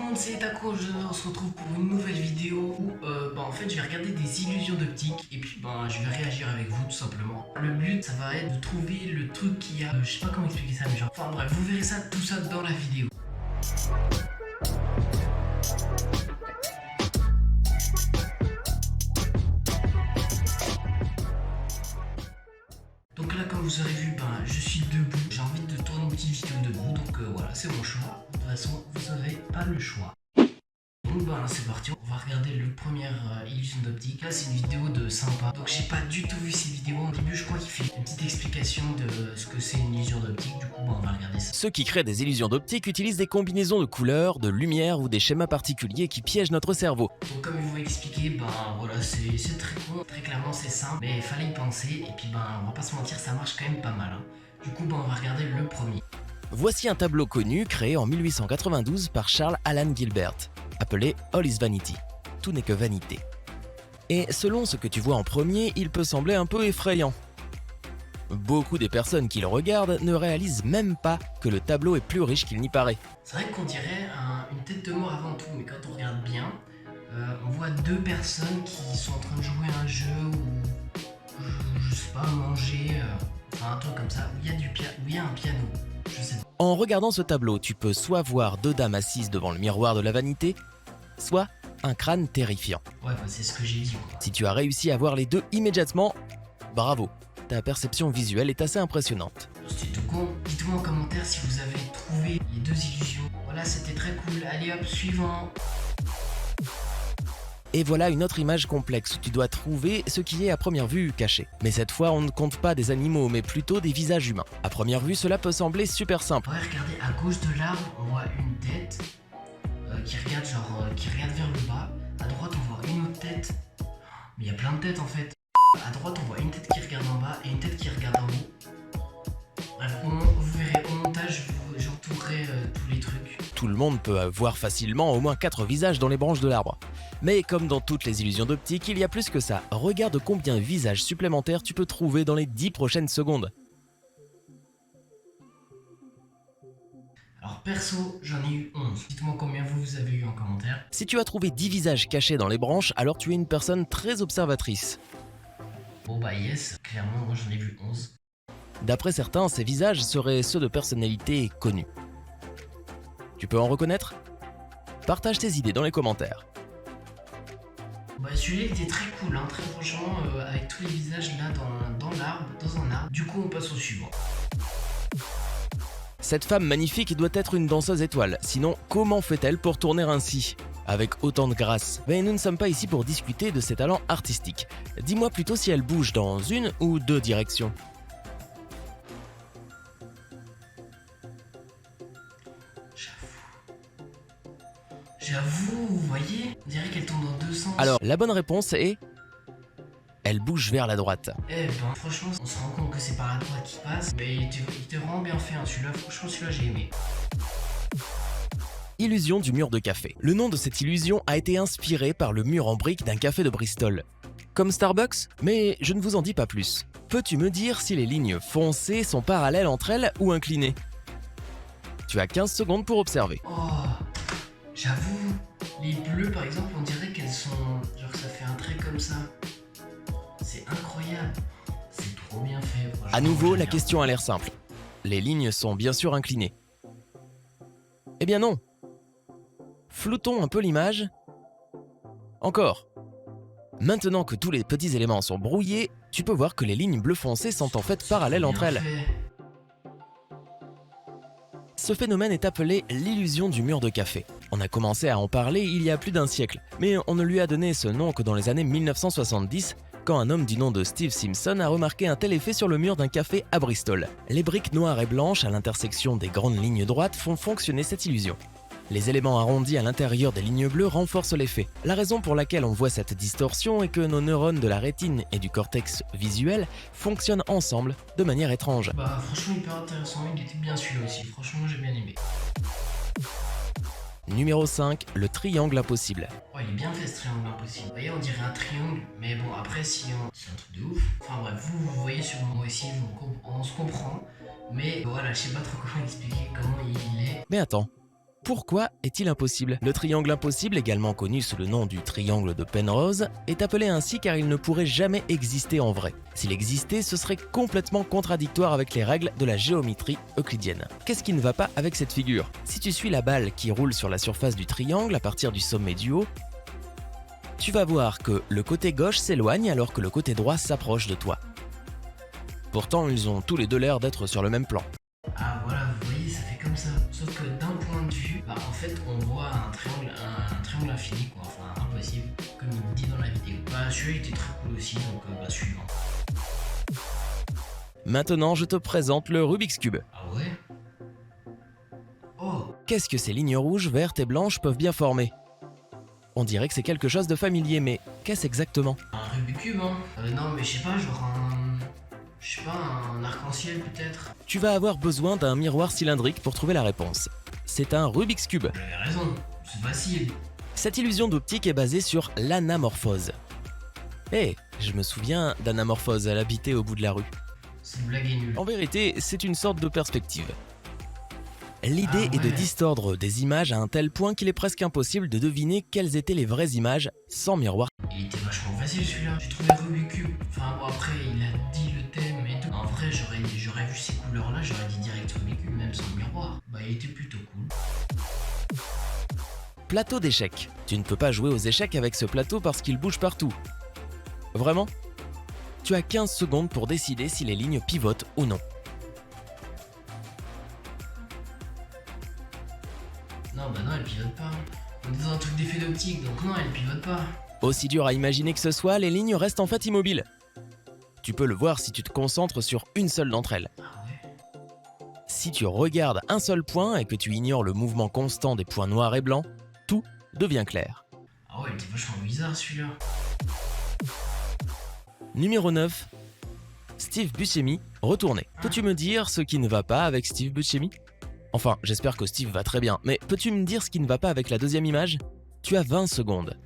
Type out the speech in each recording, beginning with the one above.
monde, c'est Taco, on se retrouve pour une nouvelle vidéo où en fait je vais regarder des illusions d'optique et puis je vais réagir avec vous tout simplement. Le but ça va être de trouver le truc qui a, je sais pas comment expliquer ça mais genre, enfin bref, vous verrez ça, tout ça dans la vidéo. Donc là comme vous aurez vu, je suis debout, j'ai envie de tourner une petite vidéo debout, donc voilà, c'est mon choix. De toute façon, vous n'avez pas le choix. Donc là c'est parti, on va regarder le première illusion d'optique. Là c'est une vidéo de sympa, donc j'ai pas du tout vu ces vidéos. Au début je crois qu'il fait une petite explication de ce que c'est une illusion d'optique, du coup on va regarder ça. Ceux qui créent des illusions d'optique utilisent des combinaisons de couleurs, de lumière ou des schémas particuliers qui piègent notre cerveau. Donc comme ils vont expliquer, voilà, c'est très con, très clairement c'est simple, mais il fallait y penser, et puis on va pas se mentir, ça marche quand même pas mal. Du coup on va regarder le premier. Voici un tableau connu créé en 1892 par Charles Alan Gilbert, appelé All is Vanity, tout n'est que vanité. Et selon ce que tu vois en premier, il peut sembler un peu effrayant. Beaucoup des personnes qui le regardent ne réalisent même pas que le tableau est plus riche qu'il n'y paraît. C'est vrai qu'on dirait une tête de mort avant tout, mais quand on regarde bien, on voit deux personnes qui sont en train de jouer à un jeu ou je sais pas, manger, un truc comme ça, où il y a un piano, je sais pas. En regardant ce tableau, tu peux soit voir deux dames assises devant le miroir de la vanité, soit un crâne terrifiant. Ouais, c'est ce que j'ai dit quoi. Si tu as réussi à voir les deux immédiatement, bravo, ta perception visuelle est assez impressionnante. C'était tout con. Dites-moi en commentaire si vous avez trouvé les deux illusions. Voilà, c'était très cool. Allez hop, suivant. Et voilà une autre image complexe où tu dois trouver ce qui est à première vue caché. Mais cette fois, on ne compte pas des animaux, mais plutôt des visages humains. À première vue, cela peut sembler super simple. Ouais, regardez, à gauche de l'arbre, on voit une tête qui regarde qui regarde vers le bas. À droite, on voit une autre tête. Mais il y a plein de têtes en fait. À droite, on voit une tête qui regarde en bas et une tête qui regarde en haut. Bref, vous verrez au montage, j'entourerai tous les trucs. Tout le monde peut voir facilement au moins 4 visages dans les branches de l'arbre. Mais comme dans toutes les illusions d'optique, il y a plus que ça. Regarde combien de visages supplémentaires tu peux trouver dans les 10 prochaines secondes. Alors perso, j'en ai eu 11. Dites-moi combien vous avez eu en commentaire. Si tu as trouvé 10 visages cachés dans les branches, alors tu es une personne très observatrice. Bon yes, clairement moi j'en ai vu 11. D'après certains, ces visages seraient ceux de personnalités connues. Tu peux en reconnaître? Partage tes idées dans les commentaires. Celui-là était très cool, très franchement, avec tous les visages là dans un arbre. Du coup on passe au suivant. Cette femme magnifique doit être une danseuse étoile, sinon comment fait-elle pour tourner ainsi, avec autant de grâce? Mais nous ne sommes pas ici pour discuter de ses talents artistiques. Dis-moi plutôt si elle bouge dans une ou deux directions. J'avoue, vous voyez, on dirait qu'elle tourne dans deux sens. Alors, la bonne réponse est... elle bouge vers la droite. Franchement, on se rend compte que c'est par la droite qui passe, mais il était vraiment bien fait, celui-là, franchement, celui-là, j'ai aimé. Illusion du mur de café. Le nom de cette illusion a été inspiré par le mur en briques d'un café de Bristol. Comme Starbucks? Mais je ne vous en dis pas plus. Peux-tu me dire si les lignes foncées sont parallèles entre elles ou inclinées? Tu as 15 secondes pour observer. Oh, j'avoue, les bleues, par exemple, on dirait qu'elles sont... genre ça fait un trait comme ça. C'est incroyable. C'est trop bien fait. À nouveau, la question a l'air simple. Les lignes sont bien sûr inclinées. Eh bien non. Floutons un peu l'image. Encore. Maintenant que tous les petits éléments sont brouillés, tu peux voir que les lignes bleu foncé sont en fait parallèles entre elles. Ce phénomène est appelé l'illusion du mur de café. On a commencé à en parler il y a plus d'un siècle, mais on ne lui a donné ce nom que dans les années 1970, quand un homme du nom de Steve Simpson a remarqué un tel effet sur le mur d'un café à Bristol. Les briques noires et blanches à l'intersection des grandes lignes droites font fonctionner cette illusion. Les éléments arrondis à l'intérieur des lignes bleues renforcent l'effet. La raison pour laquelle on voit cette distorsion est que nos neurones de la rétine et du cortex visuel fonctionnent ensemble de manière étrange. Franchement hyper intéressant, il était bien celui-là aussi, franchement j'ai bien aimé. Numéro 5, le triangle impossible. Oh, il est bien fait ce triangle impossible. Vous voyez, on dirait un triangle, mais bon, après, c'est un truc de ouf. Enfin bref, vous voyez sur moi aussi, on se comprend. Mais voilà, je sais pas trop comment expliquer comment il est. Mais attends, Pourquoi est-il impossible? Le triangle impossible, également connu sous le nom du triangle de Penrose, est appelé ainsi car il ne pourrait jamais exister en vrai. S'il existait, ce serait complètement contradictoire avec les règles de la géométrie euclidienne. Qu'est-ce qui ne va pas avec cette figure? Si tu suis la balle qui roule sur la surface du triangle à partir du sommet du haut, tu vas voir que le côté gauche s'éloigne alors que le côté droit s'approche de toi. Pourtant, ils ont tous les deux l'air d'être sur le même plan. Ah voilà, vous voyez, ça fait comme ça. Sauf que d'un point de vue, en fait, on voit un triangle infini, quoi. Enfin, impossible, comme il dit dans la vidéo. Celui-là était très cool aussi, donc suivant. Maintenant, je te présente le Rubik's Cube. Ah ouais? Oh! Qu'est-ce que ces lignes rouges, vertes et blanches peuvent bien former? On dirait que c'est quelque chose de familier, mais qu'est-ce exactement? Un Rubik's Cube, hein? Non, mais je sais pas, genre un arc-en-ciel peut-être? Tu vas avoir besoin d'un miroir cylindrique pour trouver la réponse. C'est un Rubik's Cube. J'avais raison, c'est facile. Cette illusion d'optique est basée sur l'anamorphose. Je me souviens d'anamorphose, elle habitait au bout de la rue. Cette blague est nulle. En vérité, c'est une sorte de perspective. L'idée est de distordre des images à un tel point qu'il est presque impossible de deviner quelles étaient les vraies images sans miroir. Il était vachement facile celui-là. J'ai trouvé Rubik's Cube. Enfin bon, après il a dit le thème et tout. En vrai, j'aurais vu ces couleurs-là, j'aurais dit direct Rubik's Cube, même sans miroir. Il était plutôt cool. Plateau d'échecs. Tu ne peux pas jouer aux échecs avec ce plateau parce qu'il bouge partout. Vraiment? Tu as 15 secondes pour décider si les lignes pivotent ou non. Non, non, elle pivote pas. On est dans un truc d'effet d'optique, donc non, elle pivote pas. Aussi dur à imaginer que ce soit, les lignes restent en fait immobiles. Tu peux le voir si tu te concentres sur une seule d'entre elles. Ah ouais? Si tu regardes un seul point et que tu ignores le mouvement constant des points noirs et blancs, tout devient clair. Ah ouais, il était vachement bizarre celui-là. Numéro 9. Steve Buscemi, retourné. Peux-tu me dire ce qui ne va pas avec Steve Buscemi? Enfin, j'espère que Steve va très bien, mais peux-tu me dire ce qui ne va pas avec la deuxième image? Tu as 20 secondes.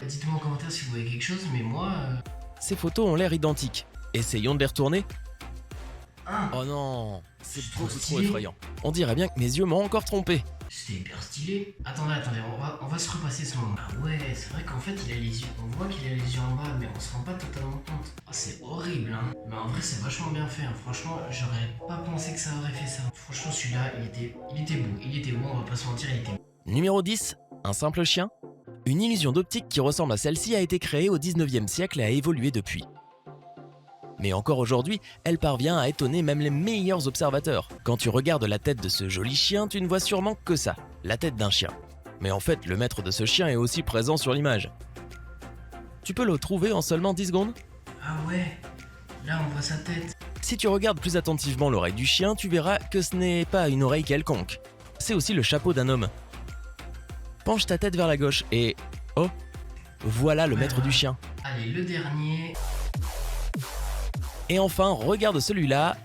Dites-moi en commentaire si vous voyez quelque chose, mais moi... Ces photos ont l'air identiques. Essayons de les retourner. Ah, Oh non, c'est trop beaucoup trop stylé. effrayant. On dirait bien que mes yeux m'ont encore trompé. c'était hyper stylé. Attendez, on va se repasser ce moment. Ah ouais, c'est vrai qu'en fait, il a les yeux. On voit qu'il a les yeux en bas, mais on se rend pas totalement compte. Ah, c'est horrible, hein. Mais en vrai, c'est vachement bien fait. Hein. Franchement, j'aurais pas pensé que ça aurait fait ça. Franchement, celui-là, il était beau. Il était beau, on va pas se mentir, il était beau. Numéro 10, un simple chien. Une illusion d'optique qui ressemble à celle-ci a été créée au 19e siècle et a évolué depuis. Mais encore aujourd'hui, elle parvient à étonner même les meilleurs observateurs. Quand tu regardes la tête de ce joli chien, tu ne vois sûrement que ça, la tête d'un chien. Mais en fait, le maître de ce chien est aussi présent sur l'image. Tu peux le trouver en seulement 10 secondes? Ah ouais, là on voit sa tête. Si tu regardes plus attentivement l'oreille du chien, tu verras que ce n'est pas une oreille quelconque. C'est aussi le chapeau d'un homme. Penche ta tête vers la gauche et... Oh, voilà le maître du chien. Allez, le dernier. Et enfin, regarde celui-là.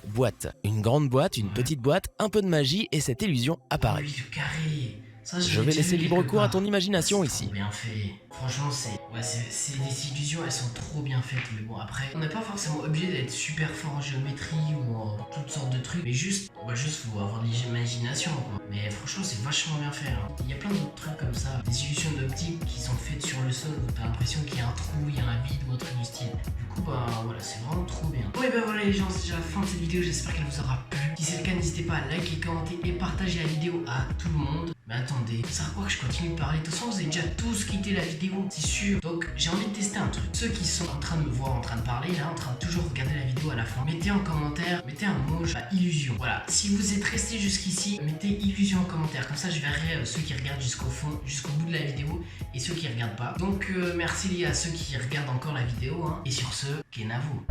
Boîte. Une grande boîte, une petite boîte, un peu de magie et cette illusion apparaît. Oui, le carré. Ça, Je vais laisser libre cours à ton imagination C'est ici. trop bien fait. Franchement, c'est des illusions, elles sont trop bien faites. Mais bon, après, on n'est pas forcément obligé d'être super fort en géométrie ou en toutes sortes de trucs. Mais juste faut avoir de l'imagination, quoi. Mais franchement, c'est vachement bien fait. Hein. Il y a plein d'autres trucs comme ça. Des illusions d'optique qui sont faites sur le sol où t'as l'impression qu'il y a un trou, il y a un vide ou un truc du style. Du coup, voilà, c'est vraiment trop bien. Bon, et voilà les gens, c'est déjà la fin de cette vidéo. J'espère qu'elle vous aura plu. Si c'est le cas, n'hésitez pas à liker, commenter et partager la vidéo à tout le monde. Mais attendez, ça sert à quoi que je continue de parler? De toute façon, vous avez déjà tous quitté la vidéo, c'est sûr. Donc, j'ai envie de tester un truc. Ceux qui sont en train de me voir, en train de parler, là, en train de toujours regarder la vidéo à la fin, mettez en commentaire, mettez un mot, illusion. Voilà, si vous êtes resté jusqu'ici, mettez illusion en commentaire. Comme ça, je verrai ceux qui regardent jusqu'au fond, jusqu'au bout de la vidéo et ceux qui regardent pas. Donc, merci les gars à ceux qui regardent encore la vidéo. Hein. Et sur ce, Kenavo.